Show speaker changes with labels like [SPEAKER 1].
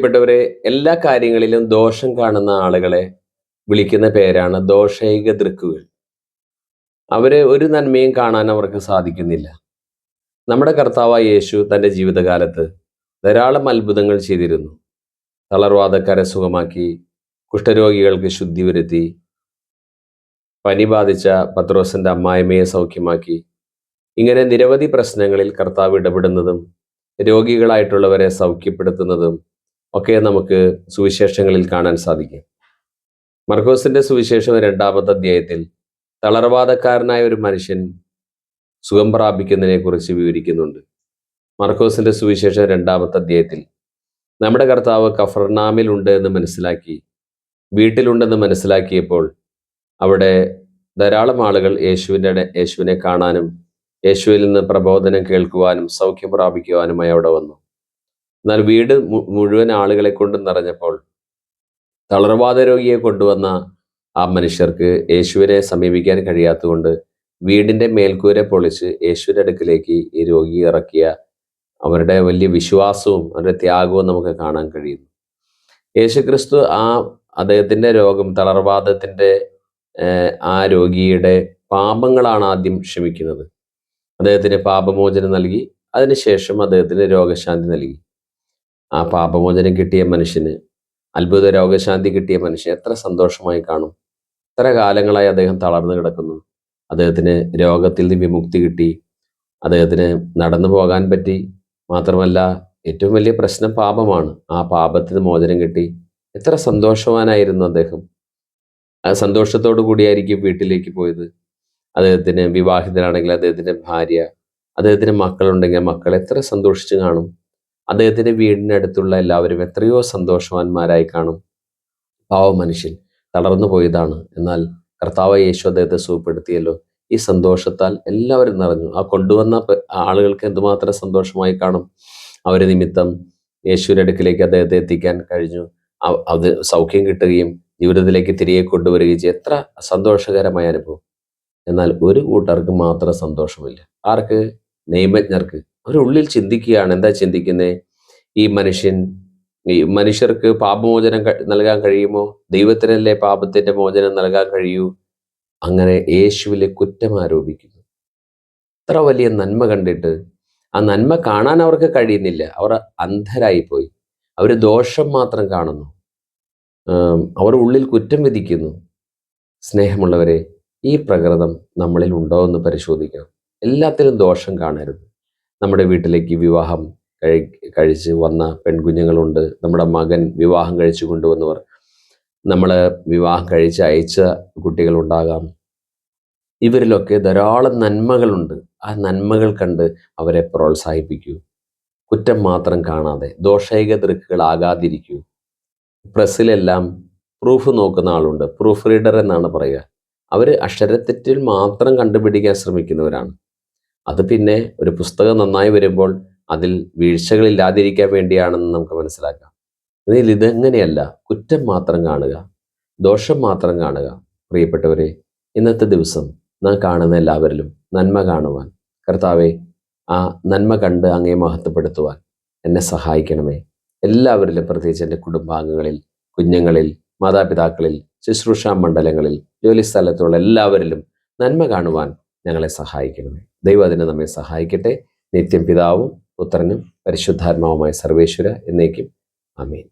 [SPEAKER 1] പ്രിയപ്പെട്ടവരെ, എല്ലാ കാര്യങ്ങളിലും ദോഷം കാണുന്ന ആളുകളെ വിളിക്കുന്ന പേരാണ് ദോഷൈക ദൃക്കുകൾ. അവര് ഒരു നന്മയും കാണാൻ അവർക്ക് സാധിക്കുന്നില്ല. നമ്മുടെ കർത്താവായ യേശു തൻ്റെ ജീവിതകാലത്ത് ധാരാളം അത്ഭുതങ്ങൾ ചെയ്തിരുന്നു. തളർവാദക്കാരെ സുഖമാക്കി, കുഷ്ഠരോഗികൾക്ക് ശുദ്ധി വരുത്തി, പനി ബാധിച്ച പത്രോസിന്റെ അമ്മായിമ്മയെ സൗഖ്യമാക്കി. ഇങ്ങനെ നിരവധി പ്രശ്നങ്ങളിൽ കർത്താവ് ഇടപെടുന്നതും രോഗികളായിട്ടുള്ളവരെ സൗഖ്യപ്പെടുത്തുന്നതും ഒക്കെ നമുക്ക് സുവിശേഷങ്ങളിൽ കാണാൻ സാധിക്കും. മർക്കോസിന്റെ സുവിശേഷം 2-ാമത്തെ അധ്യായത്തിൽ തളർവാദക്കാരനായ ഒരു മനുഷ്യൻ സുഖം പ്രാപിക്കുന്നതിനെ കുറിച്ച് വിവരിക്കുന്നുണ്ട്. മർക്കോസിന്റെ സുവിശേഷം 2-ാമത്തെ അധ്യായത്തിൽ നമ്മുടെ കർത്താവ് കഫർനാമിൽ ഉണ്ട് എന്ന് മനസ്സിലാക്കി, വീട്ടിലുണ്ടെന്ന് മനസ്സിലാക്കിയപ്പോൾ അവിടെ ധാരാളം ആളുകൾ യേശുവിനെ കാണാനും യേശുവിൽ നിന്ന് പ്രബോധനം കേൾക്കുവാനും സൗഖ്യം പ്രാപിക്കുവാനുമായി അവിടെ വന്നു. എന്നാൽ വീട് മുഴുവൻ ആളുകളെ കൊണ്ട് നിറഞ്ഞപ്പോൾ തളർവാദ രോഗിയെ കൊണ്ടുവന്ന ആ മനുഷ്യർക്ക് യേശുവിനെ സമീപിക്കാൻ കഴിയാത്തതുകൊണ്ട് വീടിന്റെ മേൽക്കൂര പൊളിച്ച് യേശുവിന്റെ അടുക്കിലേക്ക് ഈ രോഗി ഇറക്കിയ അവരുടെ വലിയ വിശ്വാസവും അവരുടെ ത്യാഗവും നമുക്ക് കാണാൻ കഴിയുന്നു. യേശുക്രിസ്തു അദ്ദേഹത്തിന്റെ രോഗം, തളർവാദത്തിന്റെ ആ രോഗിയുടെ പാപങ്ങളാണ് ആദ്യം ക്ഷമിക്കുന്നത്. അദ്ദേഹത്തിന് പാപമോചനം നൽകി, അതിനുശേഷം അദ്ദേഹത്തിന് രോഗശാന്തി നൽകി. ആ പാപമോചനം കിട്ടിയ മനുഷ്യന്, അത്ഭുത രോഗശാന്തി കിട്ടിയ മനുഷ്യൻ എത്ര സന്തോഷമായി കാണും. എത്ര കാലങ്ങളായി അദ്ദേഹം തളർന്നു കിടക്കുന്നു. അദ്ദേഹത്തിന് രോഗത്തിൽ നിന്ന് വിമുക്തി കിട്ടി, അദ്ദേഹത്തിന് നടന്നു പോകാൻ പറ്റി. മാത്രമല്ല, ഏറ്റവും വലിയ പ്രശ്നം പാപമാണ്. ആ പാപത്തിന് മോചനം കിട്ടി. എത്ര സന്തോഷവാനായിരുന്നു അദ്ദേഹം. ആ സന്തോഷത്തോടു കൂടിയായിരിക്കും വീട്ടിലേക്ക് പോയത്. അദ്ദേഹത്തിന് വിവാഹിതനാണെങ്കിൽ അദ്ദേഹത്തിൻ്റെ ഭാര്യ, അദ്ദേഹത്തിന് മക്കളുണ്ടെങ്കിൽ മക്കൾ എത്ര സന്തോഷിച്ച് കാണും. അദ്ദേഹത്തിൻ്റെ വീടിനടുത്തുള്ള എല്ലാവരും എത്രയോ സന്തോഷവാന്മാരായി കാണും. പാവ മനുഷ്യൻ തളർന്നു പോയതാണ്. എന്നാൽ കർത്താവ് യേശു അദ്ദേഹത്തെ സുഖപ്പെടുത്തിയല്ലോ. ഈ സന്തോഷത്താൽ എല്ലാവരും നിറഞ്ഞു. ആ കൊണ്ടുവന്ന ആളുകൾക്ക് എന്തുമാത്രം സന്തോഷമായി കാണും. അവർ നിമിത്തം യേശുവിൻ്റെ അടുക്കിലേക്ക് അദ്ദേഹത്തെ എത്തിക്കാൻ കഴിഞ്ഞു. അത് സൗഖ്യം കിട്ടുകയും ജീവിതത്തിലേക്ക് തിരികെ കൊണ്ടുവരികയും ചെയ്യും. എത്ര സന്തോഷകരമായ അനുഭവം. എന്നാൽ ഒരു കൂട്ടർക്ക് മാത്രം സന്തോഷമില്ല. ആർക്ക്? നിയമജ്ഞർക്ക്. അവരുള്ളിൽ ചിന്തിക്കുകയാണ്. എന്താ ചിന്തിക്കുന്നത്? ഈ മനുഷ്യർക്ക് പാപമോചനം നൽകാൻ കഴിയുമോ? ദൈവത്തിനല്ലേ പാപത്തിന്റെ മോചനം നൽകാൻ കഴിയൂ? അങ്ങനെ യേശുവിലെ കുറ്റം ആരോപിക്കുന്നു. ഇത്ര വലിയ നന്മ കണ്ടിട്ട് ആ നന്മ കാണാൻ അവർക്ക് കഴിയുന്നില്ല. അവർ അന്ധരായിപ്പോയി. അവർ ദോഷം മാത്രം കാണുന്നു. അവർ ഉള്ളിൽ കുറ്റം വിധിക്കുന്നു. സ്നേഹമുള്ളവരെ, ഈ പ്രകൃതം നമ്മളിൽ ഉണ്ടോ എന്ന് പരിശോധിക്കണം. എല്ലാത്തിലും ദോഷം കാണരുത്. നമ്മുടെ വീട്ടിലേക്ക് വിവാഹം കഴിച്ച് വന്ന പെൺകുഞ്ഞുങ്ങളുണ്ട്. നമ്മുടെ മകൻ വിവാഹം കഴിച്ചു കൊണ്ടുവന്നവർ, നമ്മൾ വിവാഹം കഴിച്ച് അയച്ച കുട്ടികളുണ്ടാകാം. ഇവരിലൊക്കെ ധാരാളം നന്മകളുണ്ട്. ആ നന്മകൾ കണ്ട് അവരെ പ്രോത്സാഹിപ്പിക്കൂ. കുറ്റം മാത്രം കാണാതെ ദോഷൈക ദൃക്കുകളാകാതിരിക്കൂ. പ്രസ്സിലെല്ലാം പ്രൂഫ് നോക്കുന്ന ആളുണ്ട്. പ്രൂഫ് റീഡർ എന്നാണ് പറയുക. അവർ അക്ഷരത്തെറ്റിൽ മാത്രം കണ്ടുപിടിക്കാൻ ശ്രമിക്കുന്നവരാണ്. അത് പിന്നെ ഒരു പുസ്തകം നന്നായി വരുമ്പോൾ അതിൽ വീഴ്ചകളില്ലാതിരിക്കാൻ വേണ്ടിയാണെന്ന് നമുക്ക് മനസ്സിലാക്കാം. എന്നാൽ ഇതെങ്ങനെയല്ല. കുറ്റം മാത്രം കാണുക, ദോഷം മാത്രം കാണുക. പ്രിയപ്പെട്ടവരെ, ഇന്നത്തെ ദിവസം നാം കാണുന്ന എല്ലാവരിലും നന്മ കാണുവാൻ, കർത്താവെ, ആ നന്മ കണ്ട് അങ്ങയെ മഹത്വപ്പെടുത്തുവാൻ എന്നെ സഹായിക്കണമേ. എല്ലാവരിലും, പ്രത്യേകിച്ച് എൻ്റെ കുടുംബാംഗങ്ങളിൽ, കുഞ്ഞുങ്ങളിൽ, മാതാപിതാക്കളിൽ, ശുശ്രൂഷാ മണ്ഡലങ്ങളിൽ, ജോലിസ്ഥലത്തുള്ള എല്ലാവരിലും നന്മ കാണുവാൻ ഞങ്ങളെ സഹായിക്കണമേ. ദൈവം അതിനെ നമ്മെ സഹായിക്കട്ടെ. നിത്യം പിതാവും പുത്രനും പരിശുദ്ധാത്മാവുമായ സർവേശ്വര എന്നേക്കും ആമേൻ.